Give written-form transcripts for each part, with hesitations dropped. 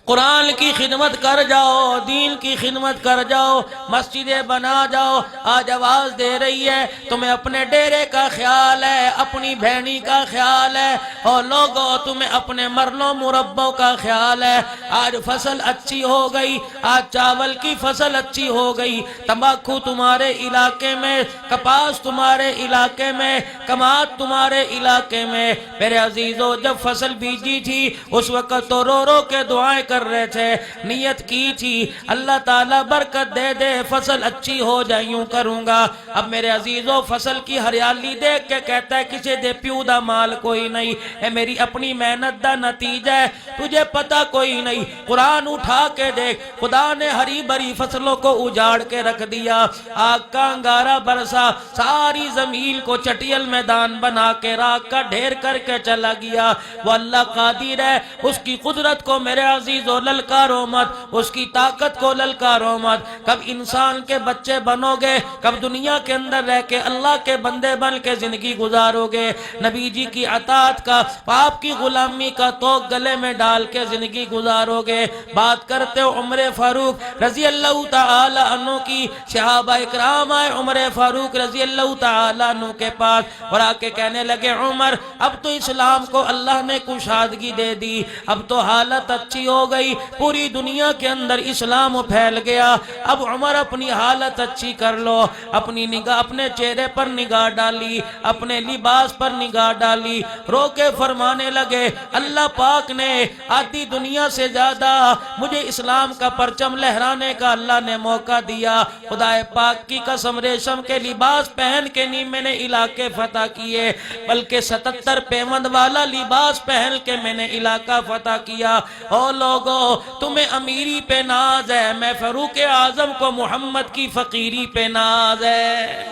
قرآن کی خدمت کر جاؤ، دین کی خدمت کر جاؤ، مسجدیں بنا جاؤ۔ آج آواز دے رہی ہے تمہیں اپنے ڈیرے کا خیال ہے، اپنی بہنی کا خیال ہے، اور لوگوں تمہیں اپنے مرلوں مربوں کا خیال ہے۔ آج فصل اچھی ہو گئی، آج چاول کی فصل اچھی ہو گئی، تمباکو تمہارے علاقے میں، کپاس تمہارے علاقے میں، کماد تمہارے علاقے میں۔ میرے عزیزو، جب فصل بیجی تھی اس وقت تو رو رو کے دعائیں کر رہے تھے، نیت کی تھی اللہ تعالیٰ برکت دے دے، فصل اچھی ہو جائے، یوں کروں گا۔ اب میرے عزیزو، فصل کی ہریالی دیکھ کے کہتا ہے کسے دے پیو دا مال کوئی نہیں، اے میری اپنی محنت دا نتیجہ ہے، تجھے پتہ کوئی نہیں۔ قرآن اٹھا کے دیکھ، خدا نے ہری بھری فصلوں کو اجاڑ کے رکھ دیا، آگ کا انگارہ برسا، ساری زمین کو چٹیل میدان بنا کے راکھ کا ڈھیر کر کے چلا گیا۔ وہ اللہ قادر ہے، اس کی قدرت کو میرے عزیزو للکارو مت، اس کی طاقت کو للکارو مت۔ کب انسان کے بچے بنو گے، کب دنیا کے اندر رہ کے اللہ کے بندے بن کے زندگی گزارو گے، نبی جی کی اطاعت کا، آپ کی غلامی کا توق گلے میں ڈال کے زندگی گزارو گے۔ بات کرتے ہو عمر فاروق رضی اللہ تعالی عنہ کی، صحابہ اکرام آئے عمر فاروق رضی اللہ تعالی عنہ کے پاس اور آ کے کہنے لگے عمر اب تو اسلام کو اللہ نے کشادگی دے دی، اب تو حالت اچھی ہو گئی، پوری دنیا کے اندر اسلام پھیل گیا، اب عمر اپنی حالت اچھی کر لو۔ اپنی نگاہ اپنے چہرے پر نگاہ ڈالی، اپنے لباس پر نگاہ ڈالی، رو کے فرمانے لگے اللہ پاک نے آدھی دنیا سے زیادہ مجھے اسلام کا پرچم لہرانے کا اللہ نے موقع دیا۔ خدا پاک کی قسم ریشم کے لباس پہن کے نہیں میں نے علاقے فتح کیے، بلکہ 77 پیوند والا لباس پہن کے میں نے علاقہ فتح کیا۔ او لوگو تمہیں امیری پہ ناز ہے، میں فاروق اعظم کو محمد کی فقیری پہ ناز ہے۔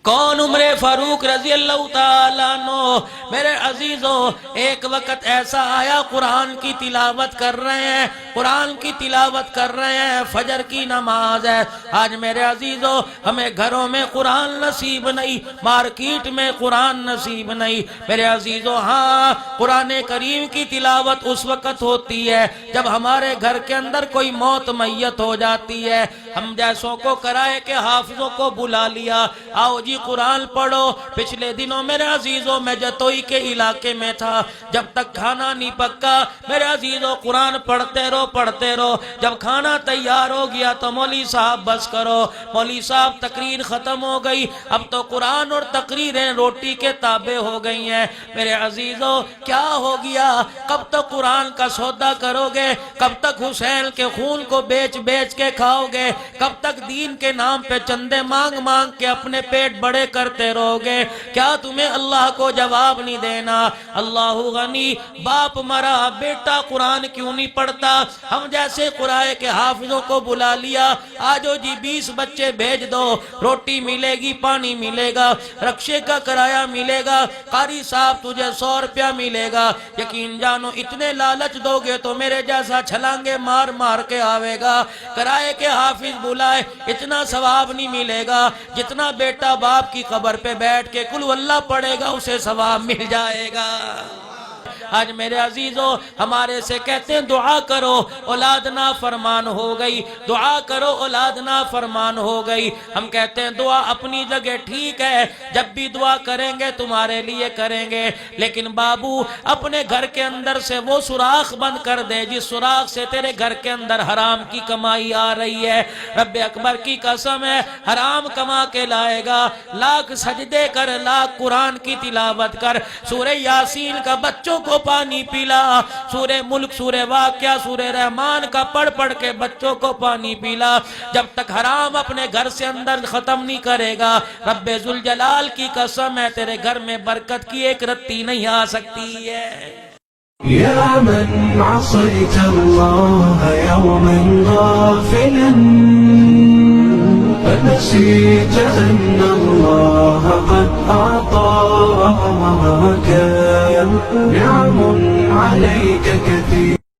کون؟ عمر فاروق رضی اللہ تعالیٰ عنہ۔ میرے عزیزو، ایک وقت ایسا آیا قرآن کی تلاوت کر رہے ہیں، قرآن کی تلاوت کر رہے ہیں، فجر کی نماز ہے۔ آج میرے عزیزو ہمیں گھروں میں قرآن نصیب نہیں، مارکیٹ میں قرآن نصیب نہیں۔ میرے عزیزو ہاں، قرآن کریم کی تلاوت اس وقت ہوتی ہے جب ہمارے گھر کے اندر کوئی موت میت ہو جاتی ہے، ہم جیسوں کو کرائے کہ حافظوں کو بلا لیا، آؤ جی قرآن پڑھو۔ پچھلے دنوں میرے عزیزوں میں جتوئی کے علاقے میں تھا، جب تک کھانا نہیں پکا میرے عزیزوں قرآن پڑھتے رہو پڑھتے رہو، جب کھانا تیار ہو گیا تو مولوی صاحب بس کرو، مولوی صاحب تقریر ختم ہو گئی، اب تو قرآن اور تقریریں روٹی کے تابع ہو گئی ہیں۔ میرے عزیزوں کیا ہو گیا؟ کب تک قرآن کا سودا کرو گے؟ کب تک حسین کے خون کو بیچ بیچ کے کھاؤ گے؟ کب تک دین کے نام پہ چندے مانگ مانگ کے اپنے پیٹ بڑے کرتے رہو گے؟ کیا تمہیں اللہ کو جواب نہیں دینا؟ اللہ غنی، باپ مرا بیٹا قرآن کیوں نہیں پڑھتا؟ ہم جیسے قرآن کے حافظوں کو بلا لیا، آجو جی 20 بچے بھیج دو، روٹی ملے گی، پانی ملے گا، رکشے کا کرایہ ملے گا، قاری صاحب تجھے 100 روپیہ ملے گا۔ یقین جانو اتنے لالچ دو گے تو میرے جیسا چھلانگے مار مار کے آوے گا۔ کرائے کے حافظ بلائے اتنا ثواب نہیں ملے گا جتنا بیٹا باپ کی قبر پہ بیٹھ کے قل اللہ پڑھے گا اسے ثواب مل جائے گا۔ آج میرے عزیزو ہمارے سے کہتے ہیں دعا کرو اولاد نافرمان ہو گئی، دعا کرو اولاد نافرمان ہو گئی۔ ہم کہتے ہیں دعا اپنی جگہ ٹھیک ہے، جب بھی دعا کریں گے تمہارے لیے کریں گے، لیکن بابو اپنے گھر کے اندر سے وہ سوراخ بند کر دے جس سوراخ سے تیرے گھر کے اندر حرام کی کمائی آ رہی ہے۔ رب اکبر کی قسم ہے حرام کما کے لائے گا، لاکھ سجدے کر، لاکھ قرآن کی تلاوت کر، سورہ یاسین کا بچوں کو پانی پلا، سورہ ملک، سورہ واقعہ، سورہ رحمان کا پڑھ پڑھ کے بچوں کو پانی پلا، جب تک حرام اپنے گھر سے اندر ختم نہیں کرے گا رب ذوالجلال کی قسم ہے تیرے گھر میں برکت کی ایک رتی نہیں آ سکتی ہے۔ يا من عصيت الله يوما غافلا فنسيت أن الله قد أعطاك نعم عليك كثير